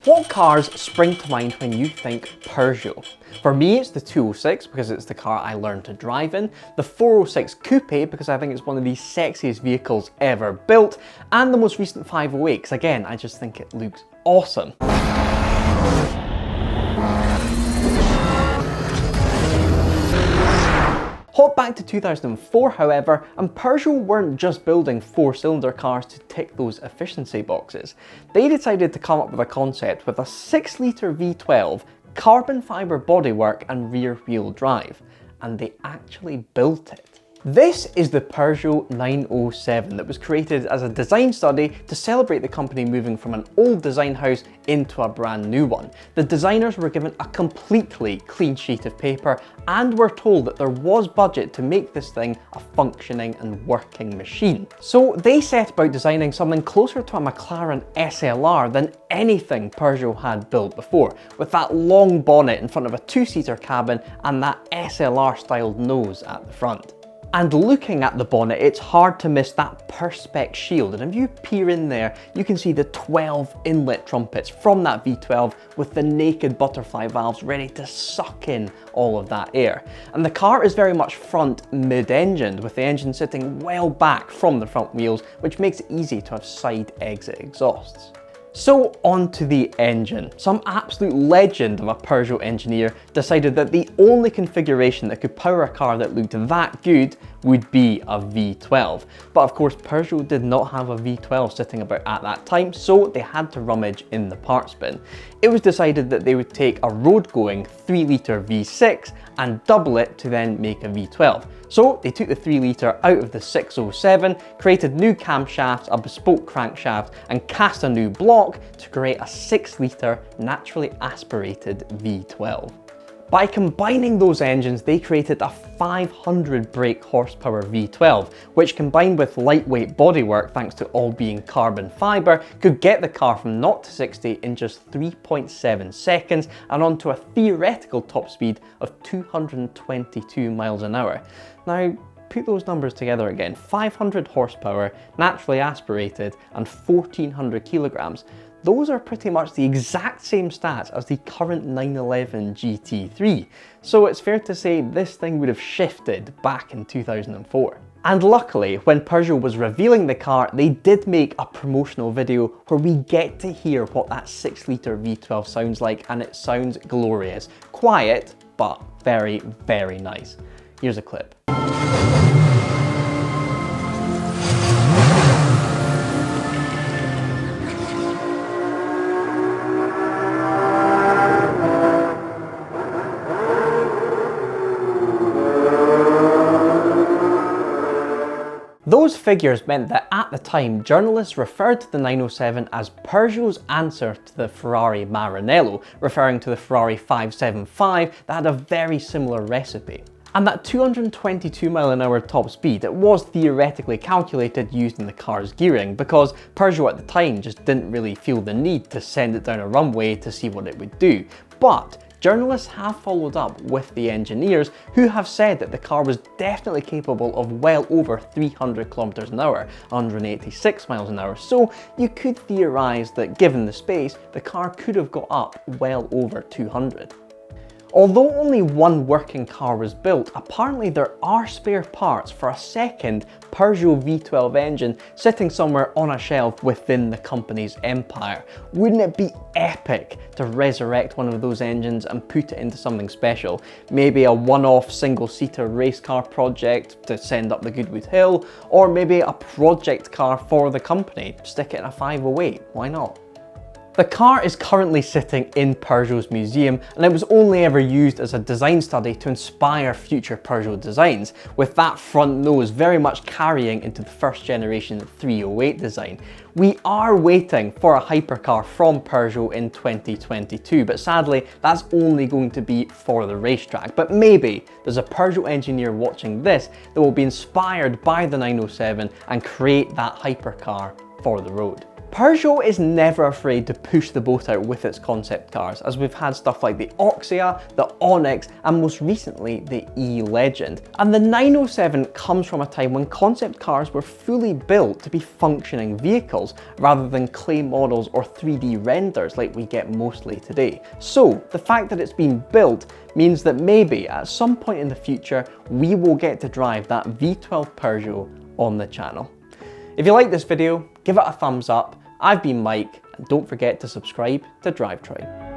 What cars spring to mind when you think Peugeot? For me, it's the 206 because it's the car I learned to drive in, the 406 Coupe because I think it's one of the sexiest vehicles ever built, and the most recent 508 because again, I just think it looks awesome. Hop back to 2004, however, and Peugeot weren't just building four-cylinder cars to tick those efficiency boxes. They decided to come up with a concept with a 6-litre V12, carbon fibre bodywork and rear-wheel drive, and they actually built it. This is the Peugeot 907 that was created as a design study to celebrate the company moving from an old design house into a brand new one. The designers were given a completely clean sheet of paper and were told that there was budget to make this thing a functioning and working machine. So they set about designing something closer to a McLaren SLR than anything Peugeot had built before, with that long bonnet in front of a two-seater cabin and that SLR-styled nose at the front. And looking at the bonnet, it's hard to miss that Perspex shield, and if you peer in there, you can see the 12 inlet trumpets from that V12 with the naked butterfly valves ready to suck in all of that air. And the car is very much front mid-engined, with the engine sitting well back from the front wheels, which makes it easy to have side exit exhausts. So on to the engine. Some absolute legend of a Peugeot engineer decided that the only configuration that could power a car that looked that good would be a V12. But of course Peugeot did not have a V12 sitting about at that time, so they had to rummage in the parts bin. It was decided that they would take a road-going 3-litre V6 and double it to then make a V12. So they took the 3-litre out of the 607, created new camshafts, a bespoke crankshaft, and cast a new block to create a 6-litre naturally aspirated V12. By combining those engines, they created a 500 brake horsepower V12, which combined with lightweight bodywork thanks to all being carbon fibre, could get the car from 0 to 60 in just 3.7 seconds and onto a theoretical top speed of 222 miles an hour. Now, put those numbers together again, 500 horsepower, naturally aspirated, and 1400 kilograms. Those are pretty much the exact same stats as the current 911 GT3, so it's fair to say this thing would have shifted back in 2004. And luckily, when Peugeot was revealing the car, they did make a promotional video where we get to hear what that 6-litre V12 sounds like, and it sounds glorious. Quiet, but very, very nice. Here's a clip. Those figures meant that at the time, journalists referred to the 907 as Peugeot's answer to the Ferrari Maranello, referring to the Ferrari 575 that had a very similar recipe. And that 222 mile an hour top speed, it was theoretically calculated using the car's gearing, because Peugeot at the time just didn't really feel the need to send it down a runway to see what it would do. But journalists have followed up with the engineers who have said that the car was definitely capable of well over 300 kilometers an hour, 186 miles an hour, so you could theorise that given the space, the car could have got up well over 200. Although only one working car was built, apparently there are spare parts for a second Peugeot V12 engine sitting somewhere on a shelf within the company's empire. Wouldn't it be epic to resurrect one of those engines and put it into something special? Maybe a one-off single-seater race car project to send up the Goodwood Hill, or maybe a project car for the company. Stick it in a 508, why not? The car is currently sitting in Peugeot's museum, and it was only ever used as a design study to inspire future Peugeot designs, with that front nose very much carrying into the first generation 308 design. We are waiting for a hypercar from Peugeot in 2022, but sadly that's only going to be for the racetrack. But maybe there's a Peugeot engineer watching this that will be inspired by the 907 and create that hypercar for the road. Peugeot is never afraid to push the boat out with its concept cars, as we've had stuff like the Oxia, the Onyx, and most recently the E-Legend. And the 907 comes from a time when concept cars were fully built to be functioning vehicles, rather than clay models or 3D renders like we get mostly today. So the fact that it's been built means that maybe at some point in the future we will get to drive that V12 Peugeot on the channel. If you like this video, give it a thumbs up. I've been Mike, and don't forget to subscribe to Drivetrain.